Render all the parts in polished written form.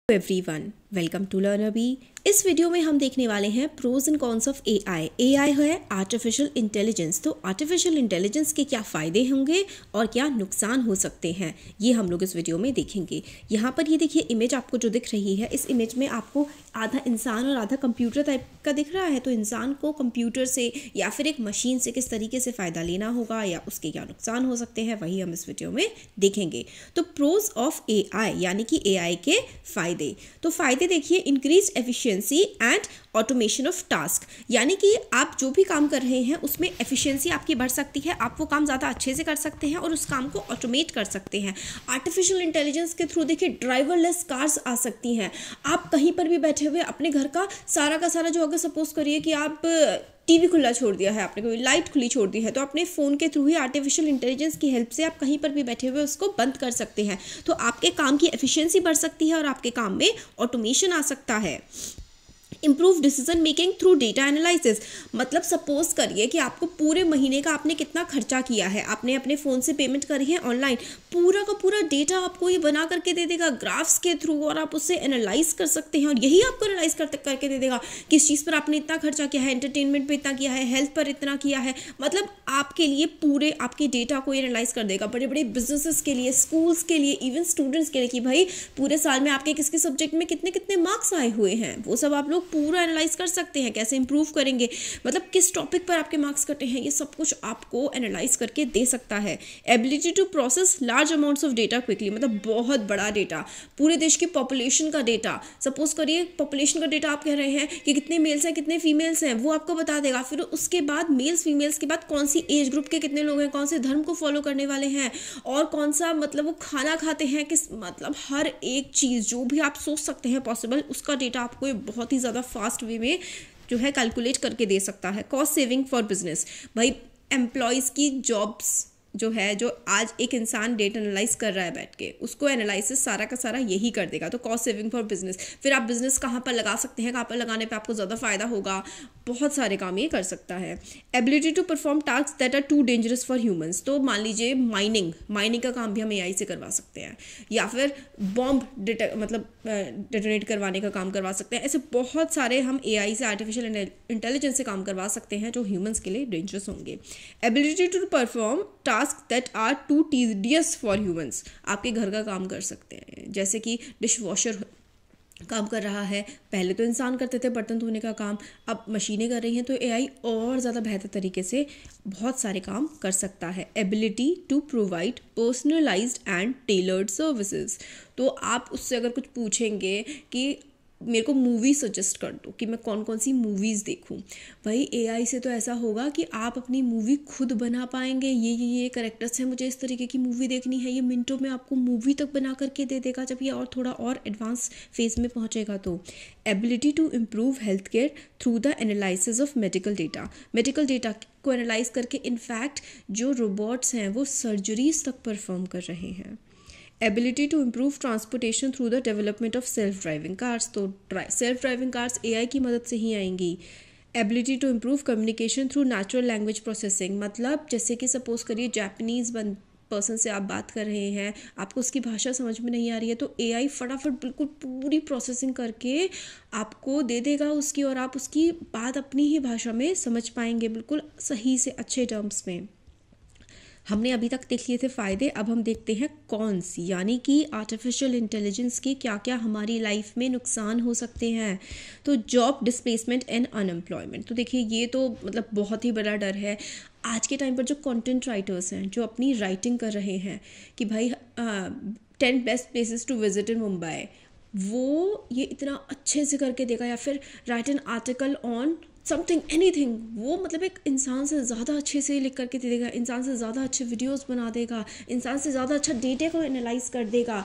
Everyone, welcome to learner. इस video में हम देखने वाले हैं pros and cons of AI. AI है आर्टिफिशियल इंटेलिजेंस। तो आर्टिफिशियल इंटेलिजेंस के क्या फ़ायदे होंगे और क्या नुकसान हो सकते हैं, ये हम लोग इस वीडियो में देखेंगे। यहाँ पर ये देखिए इमेज आपको जो दिख रही है, इस इमेज में आपको आधा इंसान और आधा कंप्यूटर टाइप का दिख रहा है। तो इंसान को कंप्यूटर से या फिर एक मशीन से किस तरीके से फ़ायदा लेना होगा या उसके क्या नुकसान हो सकते हैं, वही हम इस वीडियो में देखेंगे। तो प्रोज ऑफ एआई यानी कि एआई के फ़ायदे। तो फ़ायदे देखिए, increase efficiency and automation of task, यानी कि आप जो भी काम कर रहे हैं उसमें एफिशिएंसी आपकी बढ़ सकती है, आप वो काम ज़्यादा अच्छे से कर सकते हैं और उस काम को ऑटोमेट कर सकते हैं। आर्टिफिशियल इंटेलिजेंस के थ्रू देखिए ड्राइवरलेस कार्स आ सकती हैं। आप कहीं पर भी बैठे हुए अपने घर का सारा जो, अगर सपोज करिए कि आप टीवी खुला छोड़ दिया है, आपने कोई लाइट खुली छोड़ दी है, तो अपने फ़ोन के थ्रू ही आर्टिफिशियल इंटेलिजेंस की हेल्प से आप कहीं पर भी बैठे हुए उसको बंद कर सकते हैं। तो आपके काम की एफिशिएंसी बढ़ सकती है और आपके काम में ऑटोमेशन आ सकता है। Improve decision making through data analysis, मतलब सपोज करिए कि आपको पूरे महीने का आपने कितना खर्चा किया है, आपने अपने फ़ोन से पेमेंट करी है ऑनलाइन, पूरा का पूरा डेटा आपको ये बना करके दे देगा ग्राफ्स के थ्रू, और आप उससे एनालाइज कर सकते हैं और यही आपको एनालाइज करके दे देगा किस चीज़ पर आपने इतना खर्चा किया है, एंटरटेनमेंट पर इतना किया है, हेल्थ पर इतना किया है। मतलब आपके लिए पूरे आपके डेटा को एनालाइज कर देगा। बड़े बड़े बिजनेसेस के लिए, स्कूल्स के लिए, इवन स्टूडेंट्स के लिए कि भाई पूरे साल में आपके किस किस सब्जेक्ट में कितने कितने मार्क्स आए हुए हैं, वो सब आप लोग पूरा एनालाइज कर सकते हैं। कैसे इंप्रूव करेंगे, मतलब किस टॉपिक पर आपके मार्क्स कटे हैं, ये सब कुछ आपको एनालाइज करके दे सकता है। Ability to process large amounts of data quickly, मतलब बहुत बड़ा डेटा, पूरे देश की पॉपुलेशन का डेटा। सपोज करिए पॉपुलेशन का डेटा आप कह रहे हैं कि कितने मेल्स हैं कितने फीमेल्स हैं, वो आपको बता देगा। फिर उसके बाद मेल्स फीमेल्स के बाद कौन सी एज ग्रुप के कितने लोग हैं, कौन से धर्म को फॉलो करने वाले हैं और कौन सा मतलब वो खाना खाते हैं, किस मतलब हर एक चीज़ जो भी आप सोच सकते हैं पॉसिबल, उसका डेटा आपको बहुत ही ज़्यादा फास्ट वे में जो है कैलकुलेट करके दे सकता है। कॉस्ट सेविंग फॉर बिजनेस, भाई एम्प्लॉयज़ की जॉब्स जो है, जो आज एक इंसान डेटा एनालाइज कर रहा है बैठ के, उसको एनालिसिस सारा का सारा यही कर देगा। तो कॉस्ट सेविंग फॉर बिजनेस, फिर आप बिजनेस कहाँ पर लगा सकते हैं, कहाँ पर लगाने पे आपको ज़्यादा फायदा होगा, बहुत सारे काम ये कर सकता है। Ability to perform task that are too dangerous for humans, तो मान लीजिए माइनिंग का काम भी हम एआई से करवा सकते हैं, या फिर बॉम्ब डिटोनेट करवाने का काम करवा सकते हैं। ऐसे बहुत सारे हम एआई से, आर्टिफिशियल इंटेलिजेंस से काम करवा सकते हैं जो ह्यूमंस के लिए डेंजरस होंगे। Ability to perform task that are too tedious for humans, आपके घर का काम कर सकते हैं, जैसे कि डिश वॉशर काम कर रहा है, पहले तो इंसान करते थे बर्तन धोने का काम, अब मशीनें कर रही हैं, तो एआई और ज़्यादा बेहतर तरीके से बहुत सारे काम कर सकता है। Ability to provide personalised and tailored services, तो आप उससे अगर कुछ पूछेंगे कि मेरे को मूवी सजेस्ट कर दो कि मैं कौन कौन सी मूवीज़ देखूं, भाई एआई से तो ऐसा होगा कि आप अपनी मूवी खुद बना पाएंगे। ये कैरेक्टर्स हैं, मुझे इस तरीके की मूवी देखनी है, ये मिनटों में आपको मूवी तक बना करके दे देगा जब ये और थोड़ा और एडवांस फेज में पहुंचेगा। तो ability to improve health care through the analysis of medical data को एनालाइज करके इनफैक्ट जो रोबोट्स हैं वो सर्जरीज तक परफॉर्म कर रहे हैं। Ability to improve transportation through the development of self driving cars, तो सेल्फ ड्राइविंग कार्स एआई की मदद से ही आएंगी। Ability to improve communication through natural language processing, मतलब जैसे कि सपोज करिए जापानीज़ पर्सन से आप बात कर रहे हैं, आपको उसकी भाषा समझ में नहीं आ रही है, तो एआई फटाफट बिल्कुल पूरी प्रोसेसिंग करके आपको दे देगा उसकी, और आप उसकी बात अपनी ही भाषा में समझ पाएंगे बिल्कुल सही से, अच्छे टर्म्स में। हमने अभी तक देख लिए थे फ़ायदे, अब हम देखते हैं कौन सी, यानी कि आर्टिफिशियल इंटेलिजेंस के क्या क्या हमारी लाइफ में नुकसान हो सकते हैं। तो जॉब डिस्प्लेसमेंट एंड अनएम्प्लॉयमेंट, तो देखिए ये तो मतलब बहुत ही बड़ा डर है आज के टाइम पर। जो कंटेंट राइटर्स हैं, जो अपनी राइटिंग कर रहे हैं कि भाई 10 best places to visit in Mumbai, वो ये इतना अच्छे से करके देगा, या फिर write an article on something anything, वो मतलब एक इंसान से ज़्यादा अच्छे से लिख करके दे देगा, इंसान से ज़्यादा अच्छे वीडियोस बना देगा, इंसान से ज़्यादा अच्छा डेटा को एनालाइज कर देगा।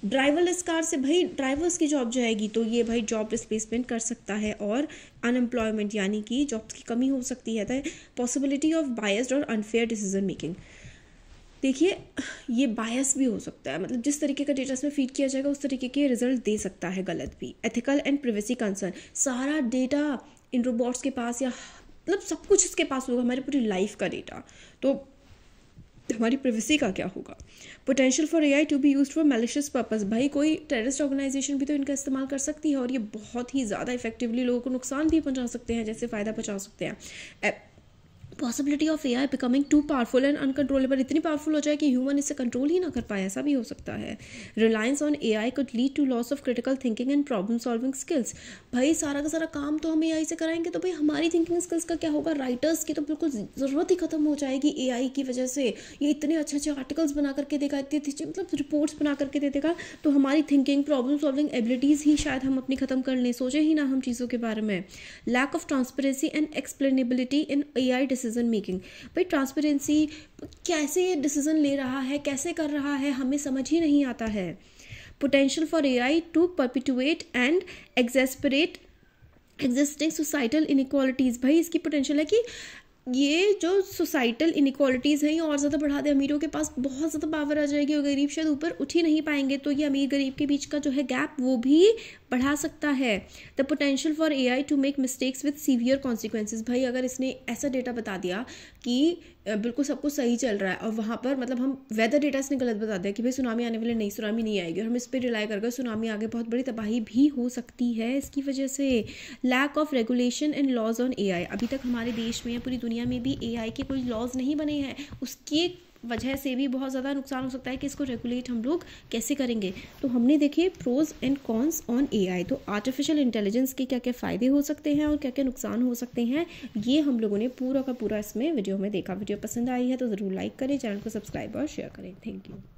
ड्राइवरलेस कार से भाई ड्राइवर्स की जॉब जाएगी, तो ये भाई जॉब डिस्प्लेसमेंट कर सकता है। और अनएम्प्लॉयमेंट यानी कि जॉब्स की कमी हो सकती है। पॉसिबिलिटी ऑफ बायस्ड और अनफेयर डिसीजन मेकिंग, देखिए ये बायस भी हो सकता है, मतलब जिस तरीके का डेटा इसमें फीड किया जाएगा उस तरीके के रिजल्ट दे सकता है, गलत भी। एथिकल एंड प्रिवेसी कंसर्न, सारा डेटा इन रोबोट्स के पास, या मतलब सब कुछ इसके पास होगा, हमारी पूरी लाइफ का डेटा, तो हमारी प्राइवेसी का क्या होगा। Potential for AI to be used for malicious purpose, भाई कोई टेररिस्ट ऑर्गेनाइजेशन भी तो इनका इस्तेमाल कर सकती है और ये बहुत ही ज़्यादा इफेक्टिवली लोगों को नुकसान भी पहुंचा सकते हैं जैसे फ़ायदा पहुंचा सकते हैं। Possibility of AI becoming too powerful and uncontrollable, इतनी पावरफुल हो जाए कि ह्यूमन इसे कंट्रोल ही ना कर पाए, ऐसा भी हो सकता है। Reliance on AI could lead to loss of critical thinking and problem solving skills, भाई सारा का सारा काम तो हम एआई से कराएंगे तो भाई हमारी थिंकिंग स्किल्स का क्या होगा। राइटर्स की तो बिल्कुल ज़रूरत ही खत्म हो जाएगी एआई की वजह से। ये इतने अच्छे अच्छे आर्टिकल्स बना करके देगा, इतनी मतलब रिपोर्ट्स बना करके दे देगा, तो हमारी थिंकिंग प्रॉब्लम सॉल्विंग एबिलिटीज़ ही शायद हम अपनी ख़त्म कर लें, सोचे ही ना हम चीज़ों के बारे में। Lack of transparency and explainability in AI decision making, भाई ट्रांसपेरेंसी, कैसे ये डिसीजन ले रहा है, कैसे कर रहा है, हमें समझ ही नहीं आता है। Potential for AI to perpetuate and exacerbate existing societal inequalities, भाई इसकी पोटेंशियल है कि ये जो सोसाइटल इनइक्वालिटीज़ हैं ये और ज़्यादा बढ़ा दे। अमीरों के पास बहुत ज़्यादा पावर आ जाएगी और गरीब शायद ऊपर उठ ही नहीं पाएंगे, तो ये अमीर गरीब के बीच का जो है गैप वो भी बढ़ा सकता है। The potential for AI to make mistakes with severe consequences, भाई अगर इसने ऐसा डेटा बता दिया कि बिल्कुल सब कुछ सही चल रहा है और वहाँ पर मतलब हम वेदर डेटा इसने गलत बता दिया कि भाई सुनामी आने वाली, नहीं सुनामी नहीं आएगी और हम इस पर रिलाई कर गए, सुनामी आगे बहुत बड़ी तबाही भी हो सकती है इसकी वजह से। Lack of regulation and laws on AI, अभी तक हमारे देश में या पूरी दुनिया में भी एआई के कोई लॉज नहीं बने हैं, उसकी वजह से भी बहुत ज़्यादा नुकसान हो सकता है कि इसको रेगुलेट हम लोग कैसे करेंगे। तो हमने देखे pros and cons on AI, तो आर्टिफिशियल इंटेलिजेंस के क्या क्या फ़ायदे हो सकते हैं और क्या क्या नुकसान हो सकते हैं, ये हम लोगों ने पूरा का पूरा इसमें वीडियो में देखा। वीडियो पसंद आई है तो ज़रूर लाइक करें, चैनल को सब्सक्राइब और शेयर करें। Thank you.